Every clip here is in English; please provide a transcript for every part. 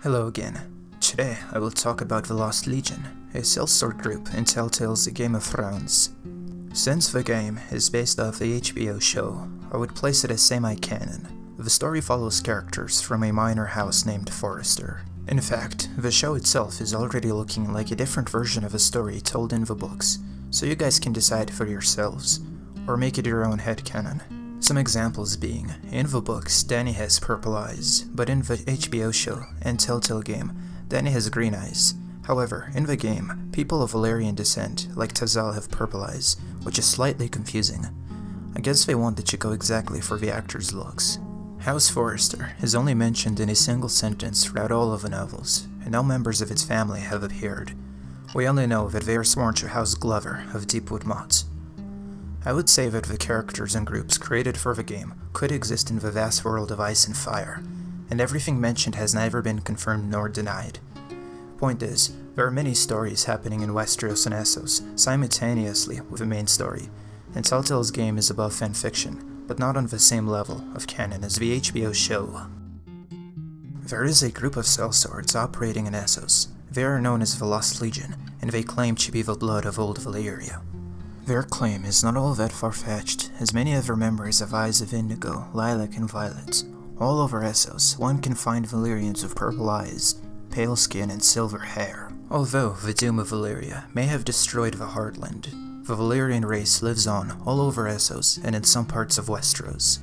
Hello again. Today I will talk about the Lost Legion, a Sellsword group in Telltale's Game of Thrones. Since the game is based off the HBO show, I would place it as semi-canon. The story follows characters from a minor house named Forrester. In fact, the show itself is already looking like a different version of a story told in the books, so you guys can decide for yourselves, or make it your own headcanon. Some examples being, in the books, Dany has purple eyes, but in the HBO show and Telltale game, Dany has green eyes. However, in the game, people of Valyrian descent, like Tazal, have purple eyes, which is slightly confusing. I guess they wanted to go exactly for the actor's looks. House Forrester is only mentioned in a single sentence throughout all of the novels, and no members of its family have appeared. We only know that they are sworn to House Glover of Deepwood Motte. I would say that the characters and groups created for the game could exist in the vast world of ice and fire, and everything mentioned has neither been confirmed nor denied. Point is, there are many stories happening in Westeros and Essos simultaneously with the main story, and Telltale's game is above fanfiction, but not on the same level of canon as the HBO show. There is a group of sellswords operating in Essos. They are known as the Lost Legion, and they claim to be the blood of old Valyria. Their claim is not all that far-fetched, as many of their members have eyes of indigo, lilac, and violet. All over Essos, one can find Valyrians with purple eyes, pale skin, and silver hair. Although the doom of Valyria may have destroyed the Heartland, the Valyrian race lives on all over Essos and in some parts of Westeros.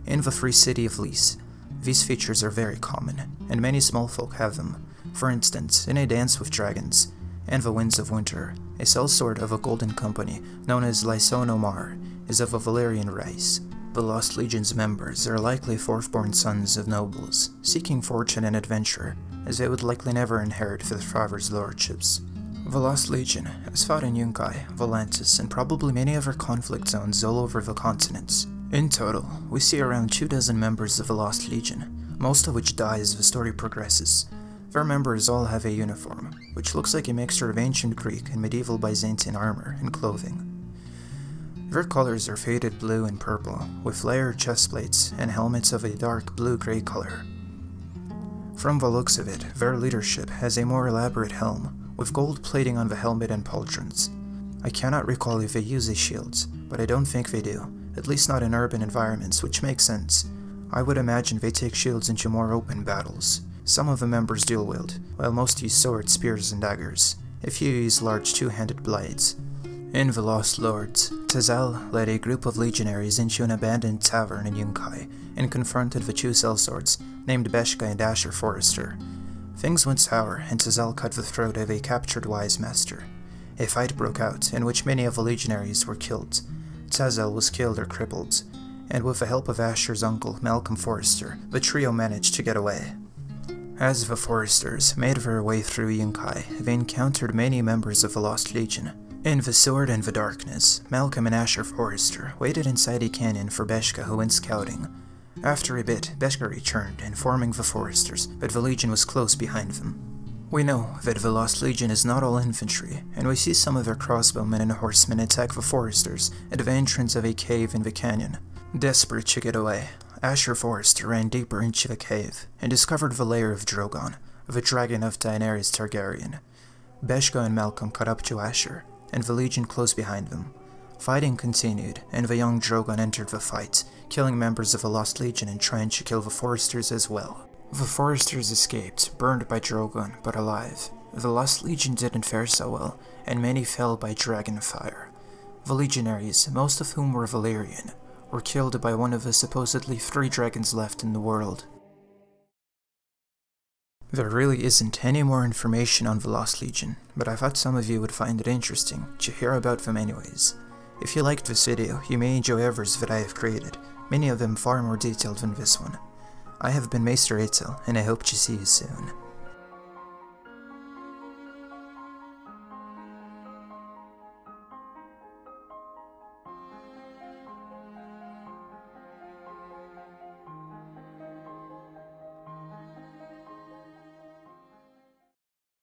In the free city of Lys, these features are very common, and many small folk have them. For instance, in A Dance with Dragons and The Winds of Winter, a sellsword of a golden company known as Lysonomar is of a Valyrian race. The Lost Legion's members are likely fourth-born sons of nobles, seeking fortune and adventure, as they would likely never inherit their father's lordships. The Lost Legion has fought in Yunkai, Volantis, and probably many other conflict zones all over the continents. In total, we see around 24 members of the Lost Legion, most of which die as the story progresses. Their members all have a uniform, which looks like a mixture of ancient Greek and medieval Byzantine armor and clothing. Their colors are faded blue and purple, with layered chestplates and helmets of a dark blue-gray color. From the looks of it, their leadership has a more elaborate helm, with gold plating on the helmet and pauldrons. I cannot recall if they use these shields, but I don't think they do, at least not in urban environments, which makes sense. I would imagine they take shields into more open battles. Some of the members dual-wield, while most use swords, spears, and daggers. A few use large two-handed blades. In The Lost Lords, Tazal led a group of legionaries into an abandoned tavern in Yunkai and confronted the two sellswords named Beshka and Asher Forrester. Things went sour, and Tazal cut the throat of a captured wise master. A fight broke out, in which many of the legionaries were killed. Tazal was killed or crippled, and with the help of Asher's uncle, Malcolm Forrester, the trio managed to get away. As the Forresters made their way through Yunkai, they encountered many members of the Lost Legion. In The Sword and the Darkness, Malcolm and Asher Forrester waited inside a canyon for Beshka, who went scouting. After a bit, Beshka returned, informing the Forresters that the Legion was close behind them. We know that the Lost Legion is not all infantry, and we see some of their crossbowmen and horsemen attack the Forresters at the entrance of a cave in the canyon. Desperate to get away, Asher Forrester ran deeper into the cave and discovered the Lair of Dragon, the dragon of Daenerys Targaryen. Beshka and Malcolm caught up to Asher, and the Legion close behind them. Fighting continued, and the young Drogon entered the fight, killing members of the Lost Legion and trying to kill the Forresters as well. The Forresters escaped, burned by Drogon, but alive. The Lost Legion didn't fare so well, and many fell by dragon fire. The legionaries, most of whom were Valyrian, were killed by one of the supposedly 3 dragons left in the world. There really isn't any more information on the Lost Legion, but I thought some of you would find it interesting to hear about them anyways. If you liked this video, you may enjoy others that I have created, many of them far more detailed than this one. I have been Maester Atale, and I hope to see you soon.